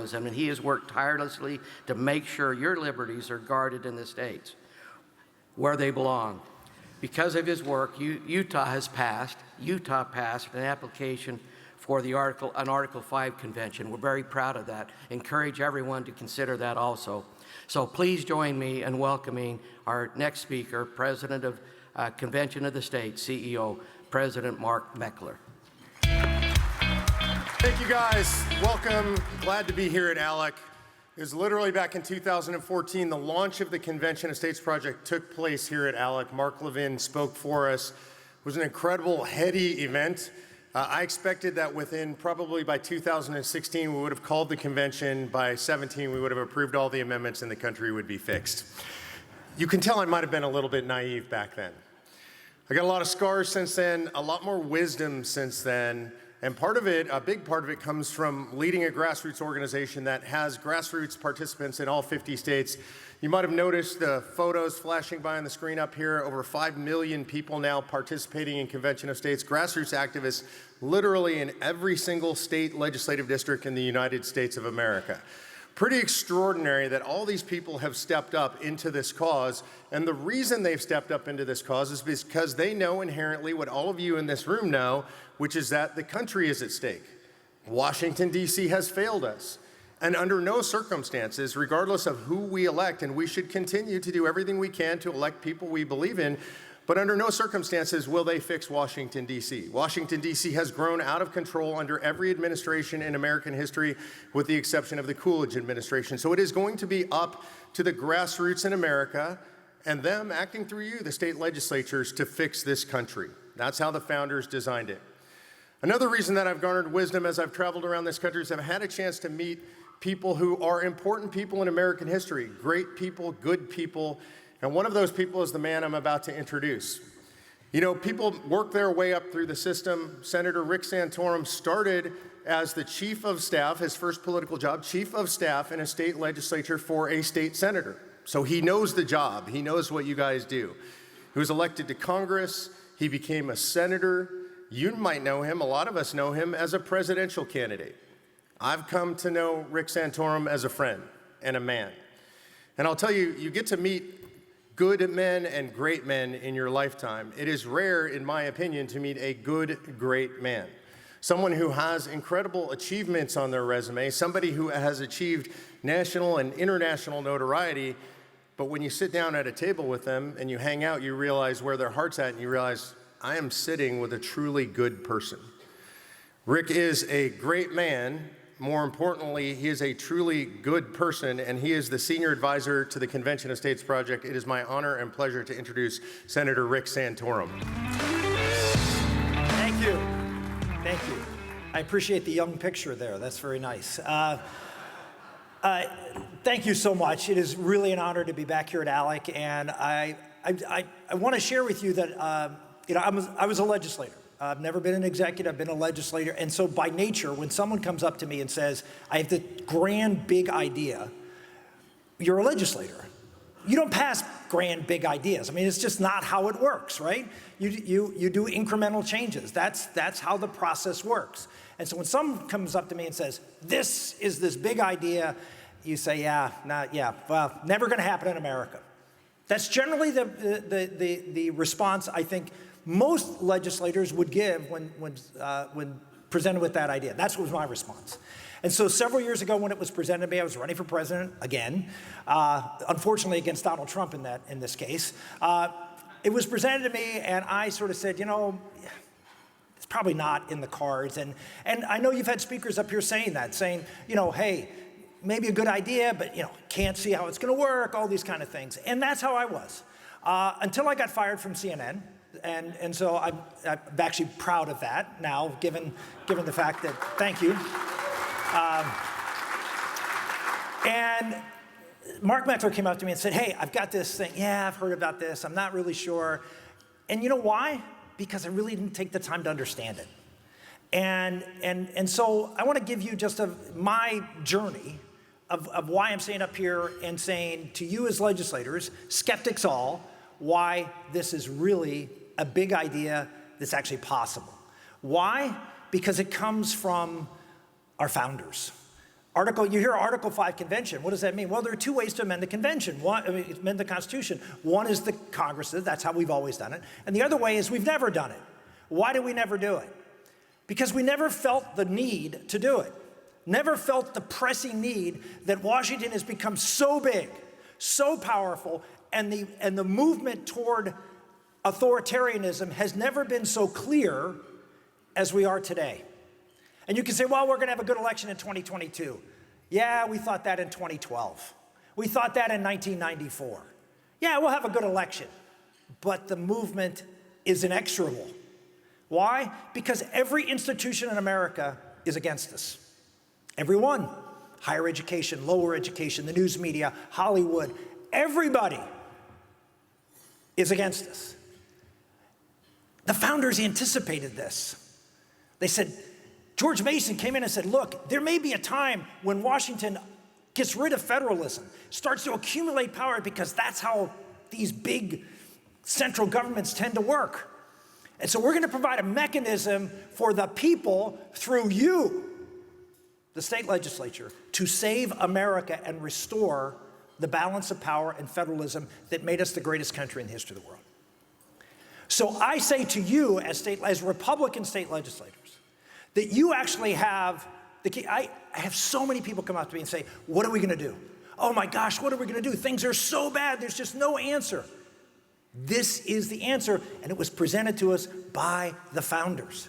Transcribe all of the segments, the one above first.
federalism, and he has worked tirelessly to make sure your liberties are guarded in the states where they belong. Because of his work, Utah passed an application for an Article 5 convention. We're very proud of that. Encourage everyone to consider that also. So please join me in welcoming our next speaker, President of Convention of the States, CEO, President Mark Meckler. Thank you guys. Welcome. Glad to be here at ALEC. It was literally back in 2014, the launch of the Convention of States project took place here at ALEC. Mark Levin spoke for us. It was an incredible, heady event. I expected that within probably by 2016, we would have called the convention. By 17, we would have approved all the amendments and the country would be fixed. You can tell I might have been a little bit naive back then. I got a lot of scars since then, a lot more wisdom since then. And part of it, a big part of it, comes from leading a grassroots organization that has grassroots participants in all 50 states. You might have noticed the photos flashing by on the screen up here. Over 5 million people now participating in Convention of States. Grassroots activists literally in every single state legislative district in the United States of America. Pretty extraordinary that all these people have stepped up into this cause. And the reason they've stepped up into this cause is because they know inherently what all of you in this room know, which is that the country is at stake. Washington, D.C. has failed us. And under no circumstances, regardless of who we elect, and we should continue to do everything we can to elect people we believe in, but under no circumstances will they fix Washington, D.C. Washington, D.C. has grown out of control under every administration in American history, with the exception of the Coolidge administration. So it is going to be up to the grassroots in America and them acting through you, the state legislatures, to fix this country. That's how the founders designed it. Another reason that I've garnered wisdom as I've traveled around this country is I've had a chance to meet people who are important people in American history, great people, good people, and one of those people is the man I'm about to introduce. You know, people work their way up through the system. Senator Rick Santorum started as the chief of staff, his first political job, chief of staff in a state legislature for a state senator. So he knows the job. He knows what you guys do. He was elected to Congress. He became a senator. You might know him, a lot of us know him, as a presidential candidate. I've come to know Rick Santorum as a friend and a man. And I'll tell you, you get to meet good men and great men in your lifetime. It is rare, in my opinion, to meet a good, great man. Someone who has incredible achievements on their resume, somebody who has achieved national and international notoriety, but when you sit down at a table with them and you hang out, you realize where their heart's at, and you realize, I am sitting with a truly good person. Rick is a great man. More importantly, he is a truly good person, and he is the senior advisor to the Convention of States Project. It is my honor and pleasure to introduce Senator Rick Santorum. Thank you. Thank you. I appreciate the young picture there. That's very nice. Thank you so much. It is really an honor to be back here at ALEC, and I want to share with you that I was a legislator. I've never been an executive, I've been a legislator. And so by nature, when someone comes up to me and says, I have the grand, big idea, you're a legislator. You don't pass grand, big ideas. I mean, it's just not how it works, right? You do incremental changes. That's how the process works. And so when someone comes up to me and says, this is this big idea, you say, well, never gonna happen in America. That's generally the response I think most legislators would give when presented with that idea. That was my response. And so several years ago when it was presented to me, I was running for president again, unfortunately against Donald Trump in this case. It was presented to me and I sort of said, you know, it's probably not in the cards. And I know you've had speakers up here saying that, saying, you know, hey, maybe a good idea, but you know, can't see how it's gonna work, all these kind of things. And that's how I was, until I got fired from CNN. And so I'm actually proud of that now, given the fact that, thank you. And Mark Meckler came up to me and said, hey, I've got this thing. Yeah, I've heard about this. I'm not really sure. And you know why? Because I really didn't take the time to understand it. And so I want to give you just my journey of why I'm standing up here and saying to you as legislators, skeptics all, why this is really a big idea that's actually possible. Why? Because it comes from our founders. You hear Article 5 convention. What does that mean? Well, there are two ways to amend the convention. Amend the Constitution. One is the Congress. That's how we've always done it. And the other way is we've never done it. Why did we never do it? Because we never felt the need to do it. Never felt the pressing need that Washington has become so big, so powerful, and the movement toward authoritarianism has never been so clear as we are today. And you can say, well, we're going to have a good election in 2022. Yeah, we thought that in 2012. We thought that in 1994. Yeah, we'll have a good election. But the movement is inexorable. Why? Because every institution in America is against us. Every one. Higher education, lower education, the news media, Hollywood, everybody is against us. The founders anticipated this. They said, George Mason came in and said, look, there may be a time when Washington gets rid of federalism, starts to accumulate power, because that's how these big central governments tend to work. And so we're going to provide a mechanism for the people through you, the state legislature, to save America and restore the balance of power and federalism that made us the greatest country in the history of the world. So I say to you as Republican state legislators, that you actually have the key. I have so many people come up to me and say, what are we going to do? Oh my gosh, what are we going to do? Things are so bad, there's just no answer. This is the answer, and it was presented to us by the founders.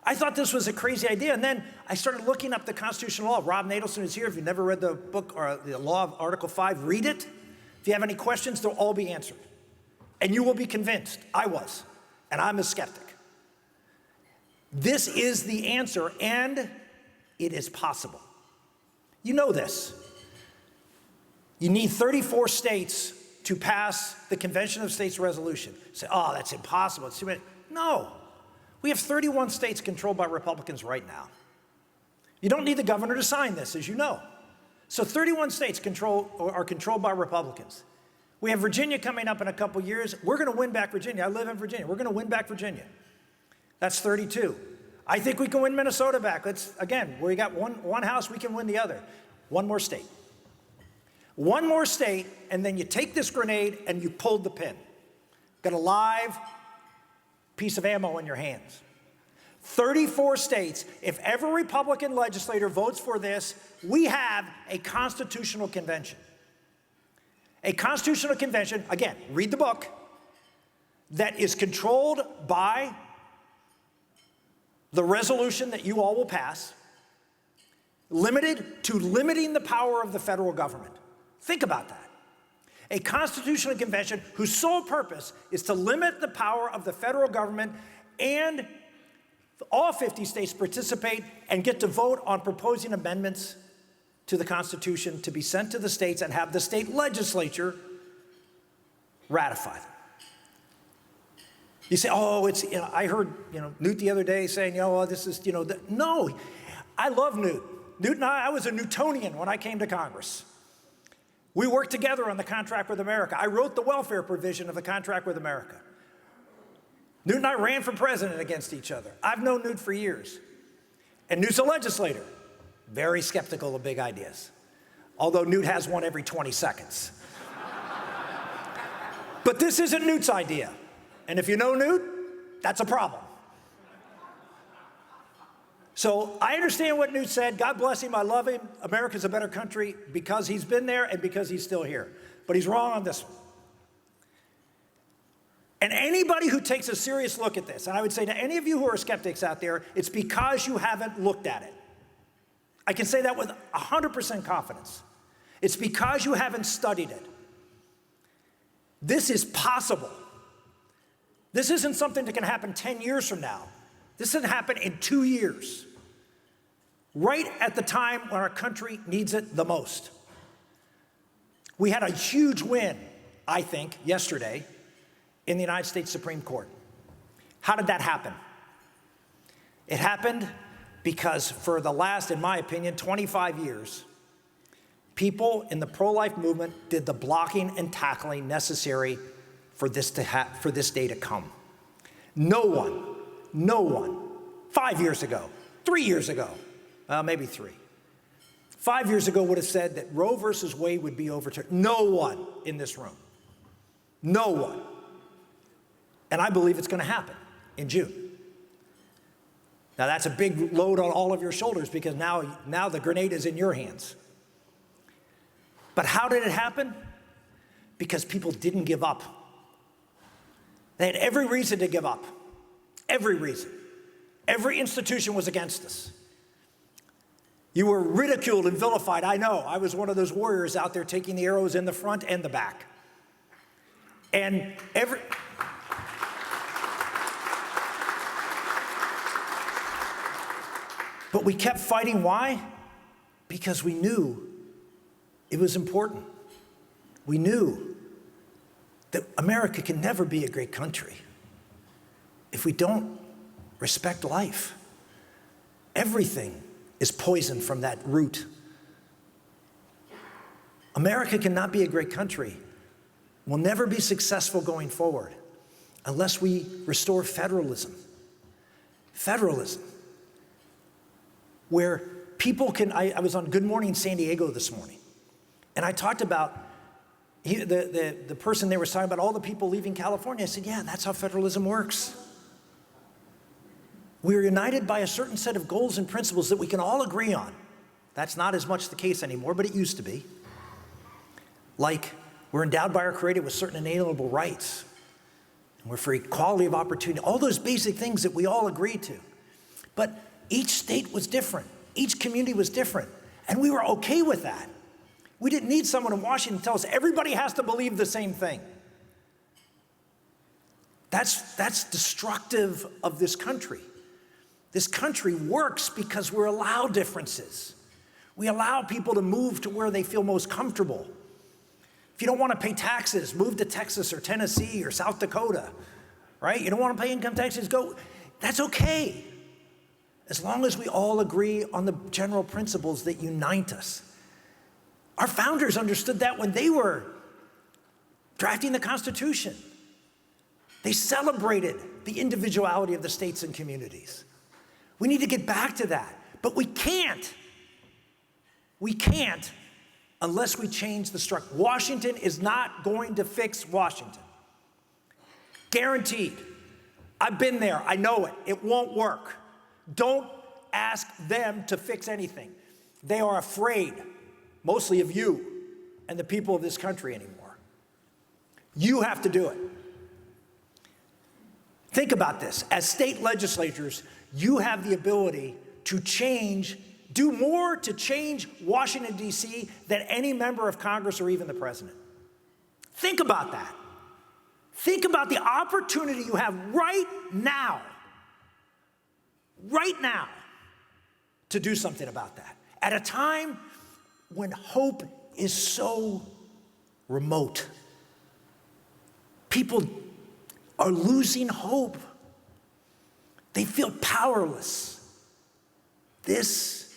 I thought this was a crazy idea, and then I started looking up the constitutional law. Rob Nadelson is here. If you've never read the book or the law of Article 5, read it. If you have any questions, they'll all be answered. And you will be convinced. I was, and I'm a skeptic. This is the answer, and it is possible. You know this. You need 34 states to pass the Convention of States resolution. Say, oh, that's impossible. It's too many. No. We have 31 states controlled by Republicans right now. You don't need the governor to sign this, as you know. So 31 states are controlled by Republicans. We have Virginia coming up in a couple years. We're going to win back Virginia. I live in Virginia. We're going to win back Virginia. That's 32. I think we can win Minnesota back. Again, we got one house, we can win the other. One more state. One more state, and then you take this grenade and you pulled the pin. Got a live piece of ammo in your hands. 34 states. If every Republican legislator votes for this, we have a constitutional convention. A constitutional convention, again, read the book, that is controlled by the resolution that you all will pass, limited to limiting the power of the federal government. Think about that. A constitutional convention whose sole purpose is to limit the power of the federal government, and all 50 states participate and get to vote on proposing amendments to the Constitution to be sent to the states and have the state legislature ratify them. You say, oh, I heard, Newt the other day saying, oh, this is, no, I love Newt. Newt and I was a Newtonian when I came to Congress. We worked together on the contract with America. I wrote the welfare provision of the contract with America. Newt and I ran for president against each other. I've known Newt for years. And Newt's a legislator, very skeptical of big ideas, although Newt has one every 20 seconds. But this isn't Newt's idea. And if you know Newt, that's a problem. So I understand what Newt said. God bless him. I love him. America's a better country because he's been there and because he's still here. But he's wrong on this one. And anybody who takes a serious look at this, and I would say to any of you who are skeptics out there, it's because you haven't looked at it. I can say that with 100% confidence. It's because you haven't studied it. This is possible. This isn't something that can happen 10 years from now. This doesn't happen in 2 years, right at the time when our country needs it the most. We had a huge win, I think, yesterday in the United States Supreme Court. How did that happen? It happened because for the last, in my opinion, 25 years, people in the pro-life movement did the blocking and tackling necessary for this day to come. No one, 5 years ago, 3 years ago, maybe 3, 5 years ago would have said that Roe versus Wade would be overturned. No one in this room. No one. And I believe it's going to happen in June. Now that's a big load on all of your shoulders because now the grenade is in your hands. But how did it happen? Because people didn't give up. They had every reason to give up. Every reason. Every institution was against us. You were ridiculed and vilified. I know. I was one of those warriors out there taking the arrows in the front and the back. And but we kept fighting. Why? Because we knew it was important. We knew that America can never be a great country if we don't respect life. Everything is poisoned from that root. America cannot be a great country. We'll never be successful going forward unless we restore federalism. Federalism, where people can, I was on Good Morning San Diego this morning, and I talked about, the person there was talking about all the people leaving California. I said, yeah, that's how federalism works. We're united by a certain set of goals and principles that we can all agree on. That's not as much the case anymore, but it used to be. Like, we're endowed by our Creator with certain inalienable rights. And we're for equality of opportunity, all those basic things that we all agreed to. But each state was different. Each community was different. And we were okay with that. We didn't need someone in Washington to tell us everybody has to believe the same thing. That's destructive of this country. This country works because we're allowed differences. We allow people to move to where they feel most comfortable. If you don't want to pay taxes, move to Texas or Tennessee or South Dakota, right? You don't want to pay income taxes, go. That's okay, as long as we all agree on the general principles that unite us. Our founders understood that when they were drafting the Constitution. They celebrated the individuality of the states and communities. We need to get back to that, but we can't. We can't unless we change the structure. Washington is not going to fix Washington. Guaranteed. I've been there, I know it. It won't work. Don't ask them to fix anything. They are afraid, mostly of you and the people of this country anymore. You have to do it. Think about this. As state legislators, you have the ability to do more to change Washington, D.C. than any member of Congress or even the president. Think about that. Think about the opportunity you have right now, to do something about that. At a time when hope is so remote. People are losing hope. They feel powerless. This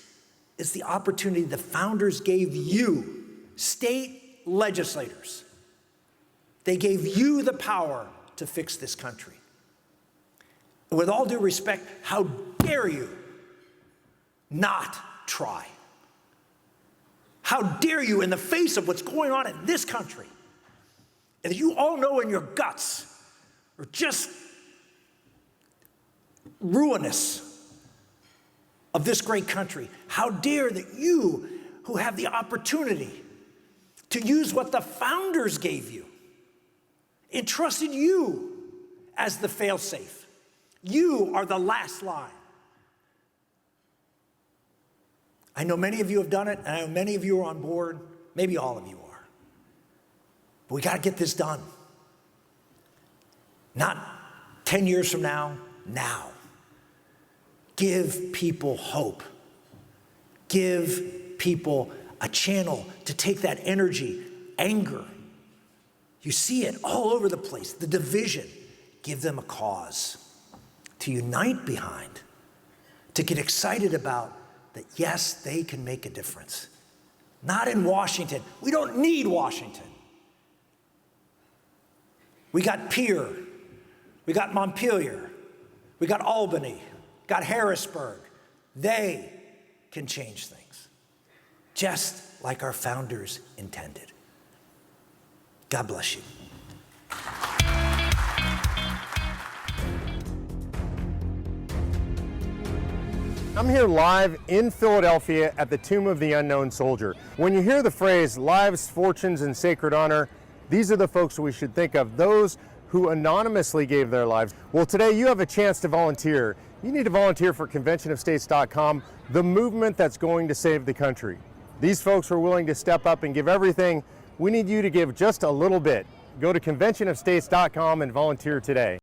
is the opportunity the founders gave you, state legislators. They gave you the power to fix this country. And with all due respect, how dare you not try? How dare you, in the face of what's going on in this country, and you all know in your guts are just ruinous of this great country. How dare that you, who have the opportunity to use what the founders gave you, entrusted you as the fail-safe. You are the last line. I know many of you have done it, and I know many of you are on board. Maybe all of you are. But we got to get this done. Not 10 years from now, now. Give people hope. Give people a channel to take that energy, anger. You see it all over the place, the division. Give them a cause to unite behind, to get excited about that, yes, they can make a difference. Not in Washington. We don't need Washington. We got Pierre. We got Montpelier. We got Albany. Got Harrisburg. They can change things. just like our founders intended. God bless you. I'm here live in Philadelphia at the Tomb of the Unknown Soldier. When you hear the phrase lives, fortunes, and sacred honor, these are the folks we should think of, those who anonymously gave their lives. Well, today you have a chance to volunteer. You need to volunteer for conventionofstates.com, the movement that's going to save the country. These folks are willing to step up and give everything. We need you to give just a little bit. Go to conventionofstates.com and volunteer today.